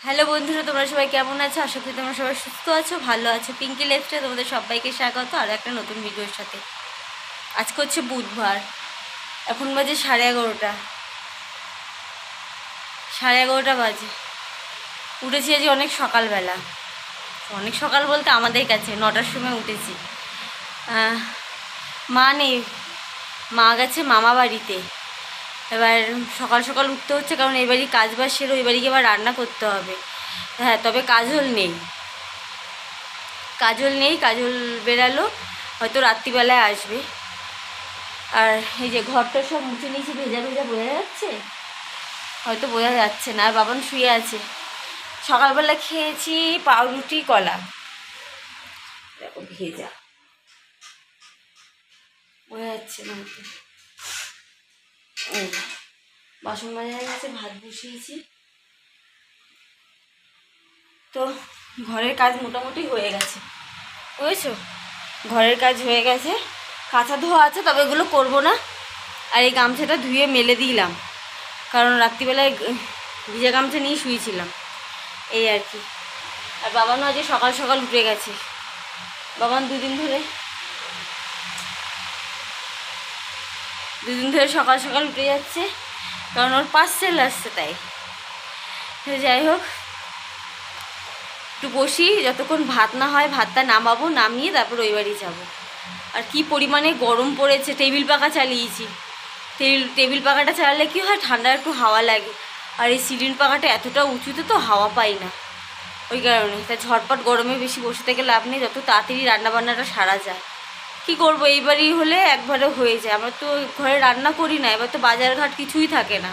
Hello বন্ধুরা, তোমরা সবাই কেমন আছো? আশা করি তোমরা সবাই সুস্থ আছো, ভালো আছো। পিঙ্কি লেফটে তোমাদের সবাইকে স্বাগত আর একটা নতুন ভিডিওর সাথে। আজকে হচ্ছে বুধবার, এখন বাজে 11:30। 11:30 বাজে। উঠেছি আজ অনেক সকালবেলা, অনেক সকাল বলতে আমাদের কাছে 9টার সময় উঠেছি। মা নেই, মা গেছে মামা বাড়িতে। এবার সকাল সকাল উঠতে হচ্ছে, কারণ এই বাড়ি কাজ বাজ সেরে ওই বাড়িকে আবার রান্না করতে হবে। হ্যাঁ, তবে কাজল নেই, কাজল বেরালো, হয়তো রাত্রিবেলায় আসবে। আর এই যে ঘরটা সব মুছে নিয়েছি, ভেজা ভেজা বোঝা যাচ্ছে, হয়তো বোঝা যাচ্ছে না। আর বাবান শুয়ে আছে। সকালবেলা খেয়েছি পাউরুটি কলা, দেখো ভেজা, বোঝা যাচ্ছে না হয়তো। বাসন মাজা হয়ে গেছে, ভাত বসিয়েছি। তো ঘরের কাজ মোটামুটি হয়ে গেছে, বুঝেছো? ঘরের কাজ হয়ে গেছে, কাঁচা ধোয়া আছে, তবে এগুলো করবো না। আর এই গামছাটা ধুয়ে মেলে দিলাম, কারণ রাত্রিবেলায় ভিজা গামছা নিয়ে শুয়েছিলাম, এই আর কি। আর বাবানও আজকে সকাল সকাল উঠে গেছে। বাবান দুদিন ধরে সকাল সকাল উঠে যাচ্ছে, কারণ ওর পার্সেল আসছে, তাই। যাই হোক, একটু বসি, যতক্ষণ ভাত না হয় ভাতটা নামাবো, নামিয়ে তারপর ওই বাড়ি যাবো। আর কি পরিমাণে গরম পড়েছে, টেবিল পাখা চালিয়েছি। টেবিল পাখাটা চালালে কি হয়, ঠান্ডা একটু হাওয়া লাগে। আর এই সিলিং পাখাটা এতটা উঁচুতে তো হাওয়া পাই না, ওই কারণে। তা ঝটপট গরমে বেশি বসে থেকে লাভ নেই, যত তাড়াতাড়ি রান্নাবান্নাটা সারা যায়। কি করবো, এইবারই হলে একবারে হয়ে যায়। আমরা তো ঘরে রান্না করি না, এবার তো বাজারঘাট কিছুই থাকে না,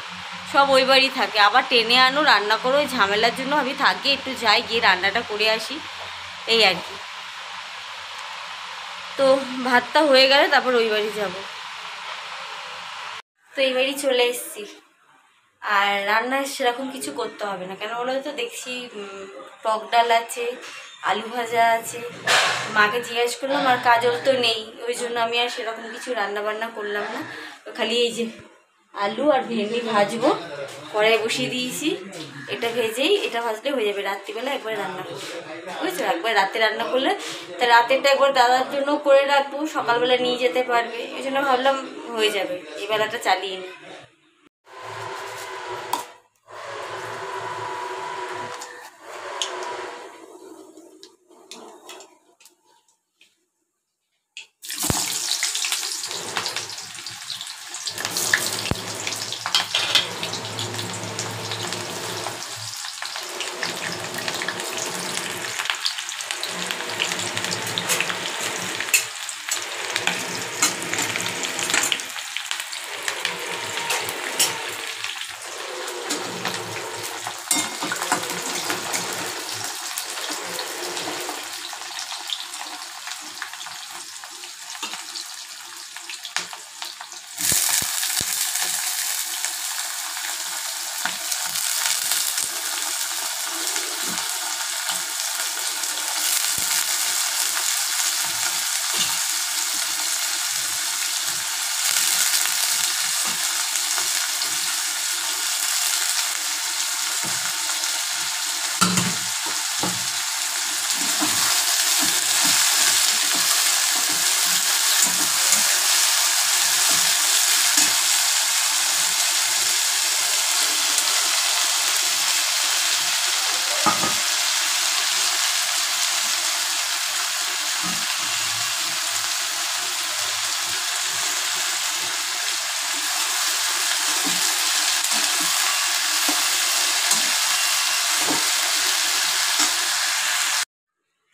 সব ওই বাড়ি থাকে। আবার টেনে আনো, রান্না করো, ওই ঝামেলার জন্য আমি থাকি, একটু যাই, গিয়ে রান্নাটা করে আসি, এই আর কি। তো ভাতটা হয়ে গেলে তারপর ওই বাড়ি যাবো। তো এই বাড়ি চলে এসেছি। আর রান্না সেরকম কিছু করতে হবে না, কেন বলো তো, দেখছি টক ডাল আছে, আলু ভাজা আছে। মাকে জিজ্ঞেস করলাম, আর কাজল তো নেই, ওই জন্য আমি আর সেরকম কিছু রান্না বান্না করলাম না। খালি এই যে আলু আর ভেন্ডি ভাজবো, কড়াই বসিয়ে দিয়েছি। এটা ভেজেই, এটা ভাজলে হয়ে যাবে। রাত্রিবেলা একবার রান্না করবো, বুঝছো? একবার রাতে রান্না করলে তা রাতেরটা একবার দাদার জন্য করে রাখবো, সকালবেলা নিয়ে যেতে পারবে। এই জন্য ভাবলাম হয়ে যাবে, এই বেলাটা চালিয়ে নিই।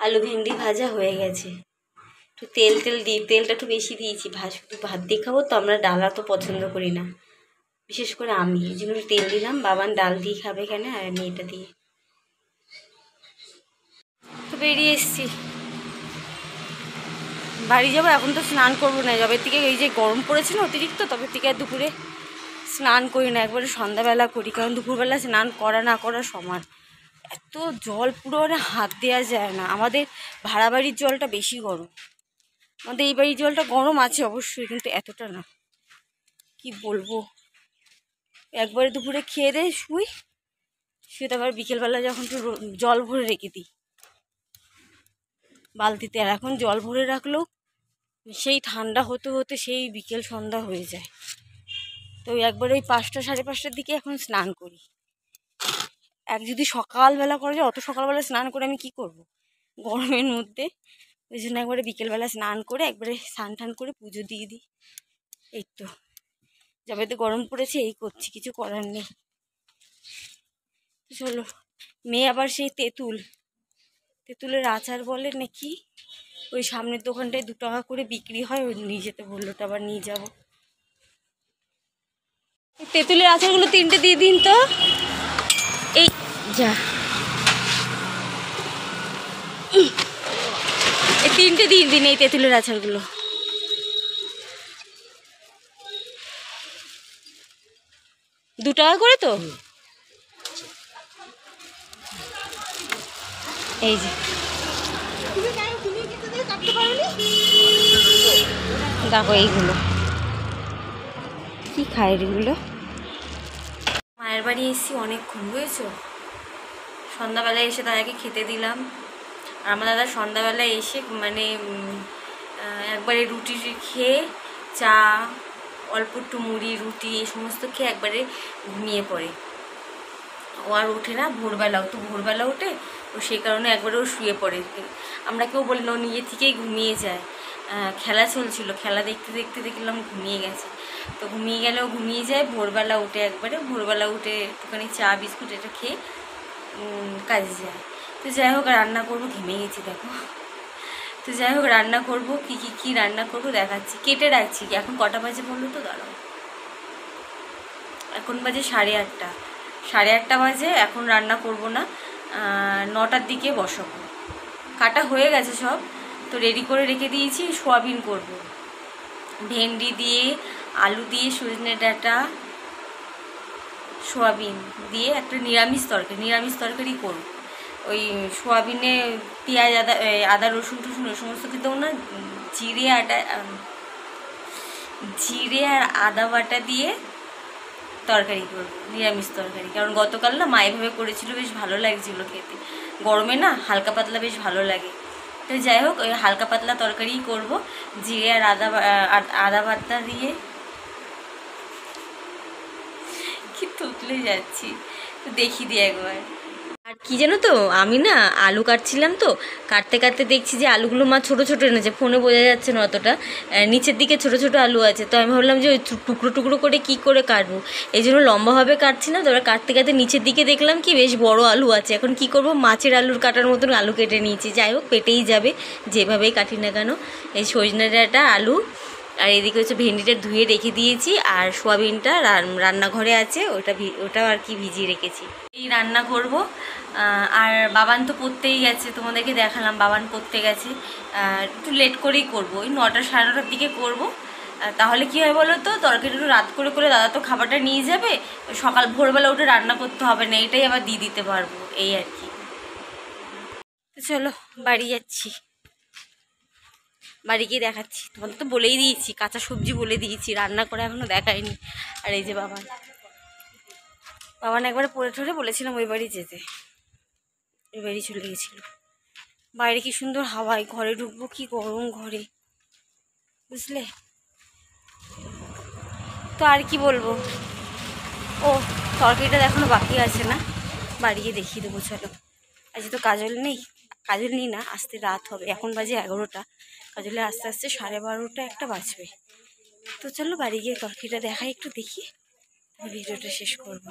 আলু ভেন্ডি ভাজা হয়ে গেছে। একটু তেল দিই, তেলটা একটু বেশি দিয়েছি। শুধু ভাত দিয়ে খাবো তো, আমরা ডালা তো পছন্দ করি না, বিশেষ করে আমি, এই জন্য তেল দিলাম। বাবান ডাল দিয়ে খাবে এখানে, আর আমি এটা দিয়ে। তো বেরিয়ে এসছি, বাড়ি যাবো। এখন তো স্নান করবো না, যবে থেকে এই যে গরম পড়েছে না অতিরিক্ত, তবে থেকে আর দুপুরে স্নান করি না, একবারে সন্ধ্যাবেলা করি। কারণ দুপুরবেলা স্নান করা না করা সমান। এত জল পুরো মানে হাত দেওয়া যায় না। আমাদের ভাড়া বাড়ির জলটা বেশি গরম, আমাদের এই বাড়ির জলটা গরম আছে অবশ্যই, কিন্তু এতটা না। কি বলবো, একবারে দুপুরে খেয়ে দিয়ে শুই, সেটা আবার বিকেলবেলা যখন একটু জল ভরে রেখে দিই বালতিতে। আর এখন জল ভরে রাখলেও সেই ঠান্ডা হতে হতে সেই বিকেল সন্ধ্যা হয়ে যায়। তো একবার ওই 5টা সাড়ে 5টার দিকে এখন স্নান করি। যদি সকালবেলা করা যায়, অত সকালবেলা স্নান করে আমি কি করব গরমের মধ্যে। ওই জন্য একবারে বিকেলবেলা স্নান করে একবারে স্নান টান করে পুজো দিয়ে দিই। এই তো যবে তো গরম পড়েছে এই করছি, কিছু করার নেই। চলো, মেয়ে আবার সেই তেঁতুলের আচার বলে নাকি, ওই সামনের দোকানটায় 2 টাকা করে বিক্রি হয়, ওই নিয়ে যেতে বললো, ওটা আবার নিয়ে যাবো। তেঁতুলের আচারগুলো 3টে দিয়ে দিন তো। এই যা, এই 3টে দিয়ে দিন এই তেঁতুলের আচারগুলো। ৳2 করে তো। এই যে দেখো এইগুলো কি খায় এগুলো। মায়ের বাড়ি এসেছি অনেকক্ষণ, বুঝেছো। সন্ধ্যাবেলায় এসে দাদাকে খেতে দিলাম। আর আমার দাদা সন্ধ্যাবেলায় এসে মানে একবারে রুটি খেয়ে, চা, অল্প একটু মুড়ি, রুটি এই সমস্ত খেয়ে একবারে ঘুমিয়ে পড়ে। ও আর ওঠে না ভোরবেলাও, তো ভোরবেলা ওঠে, তো সেই কারণে একবারে ও শুয়ে পড়ে। আমরা কেউ বলি না, ও নিজে থেকেই ঘুমিয়ে যায়। খেলা চলছিল, খেলা দেখতে দেখতে দেখলাম ঘুমিয়ে গেছে। তো ঘুমিয়ে গেলেও ঘুমিয়ে যায়, ভোরবেলা উঠে একবারে ভোরবেলা উঠে একটুখানি চা বিস্কুট এটা খেয়ে কাজে যায়। তো যাই হোক, রান্না করবো, ঘেমে গেছি দেখো। তো যাই হোক, রান্না করবো, কী রান্না করবো দেখাচ্ছি। কেটে রাখছি। এখন কটা বাজে বললো তো, দাঁড়াও, এখন বাজে 8:30। 8:30 বাজে। এখন রান্না করব না, 9টার দিকে বসাবো। কাটা হয়ে গেছে সব, তো রেডি করে রেখে দিয়েছি। সোয়াবিন করব, ভেন্ডি দিয়ে, আলু দিয়ে, সজনে ডাঁটা, সোয়াবিন দিয়ে একটা নিরামিষ তরকারি করব। ওই সোয়াবিনে পেঁয়াজ, আদা রসুন টসুন ওই সমস্ত কিছু দেবো না, জিরে আর আদা বাটা দিয়ে তরকারি করবো, নিরামিষ তরকারি। কারণ গতকাল না মা এভাবে করেছিল, বেশ ভালো লাগছিল খেতে। গরমে না হালকা পাতলা বেশ ভালো লাগে। তো যাই হোক, ওই হালকা পাতলা তরকারিই করবো, জিরে আর আদা বাটা দিয়ে। কি তুতলে যাচ্ছি, তো দেখি দিয়ে একবার। আর কি জানো তো, আমি না আলু কাটছিলাম, তো কাটতে কাটতে দেখছি যে আলুগুলো মা ছোটো ছোটো এনেছে। ফোনে বোঝা যাচ্ছে না অতটা, নিচের দিকে ছোটো ছোটো আলু আছে। তো আমি ভাবলাম যে ওই টুকরো টুকরো করে কী করে কাটবো, এই জন্য লম্বাভাবে কাটছি না। তো এবার কাটতে কাটতে নিচের দিকে দেখলাম কি বেশ বড় আলু আছে। এখন কি করব, মাছের আলুর কাটার মতন আলু কেটে নিয়েছি। যাই হোক, পেটেই যাবে যেভাবেই কাটি না কেন। এই সজনে ডাঁটা, আলু, আর এদিকে হচ্ছে ভেন্ডিটা ধুয়ে রেখে দিয়েছি, আর সোয়াবিনটা রান্নাঘরে আছে, ওটাও আর কি ভিজিয়ে রেখেছি। এই রান্না করব। আর বাবান তো পড়তেই গেছে, তোমাদেরকে দেখালাম বাবান পড়তে গেছে। একটু লেট করেই করব, ওই 9টা সাড়ে 9টার দিকে করব। তাহলে কী হয় বলো তো, তরকারি একটু রাত করে দাদা তো খাবারটা নিয়ে যাবে, সকাল ভোরবেলা উঠে রান্না করতে হবে না, এটাই আবার দিয়ে দিতে পারবো, এই আর কি। তো চলো বাড়ি যাচ্ছি, বাড়ি গিয়ে দেখাচ্ছি। তোমাদের তো বলেই দিয়েছি, কাঁচা সবজি বলে দিয়েছি, রান্না করে এখনও দেখায়নি। আর এই যে বাবান একবার পড়ে ঠরে বলেছিলাম ওই বাড়ি যেতে, ওই বাড়ি চলে গেছিল। বাইরে কি সুন্দর হাওয়ায়, ঘরে ঢুকবো কি গরম ঘরে, বুঝলে। তো আর কি বলবো, ও তরকারিটা এখনো বাকি আছে না, বাড়ি গিয়ে দেখিয়ে দেবো। চলো, আজ তো কাজল নেই না, আসতে রাত হবে। এখন বাজে 11টা, কাজলে আস্তে আস্তে 12:30 একটা বাজবে। তো চলো বাড়ি গিয়ে তরকারিটা দেখাই, একটু দেখি, ভিডিওটা শেষ করবো।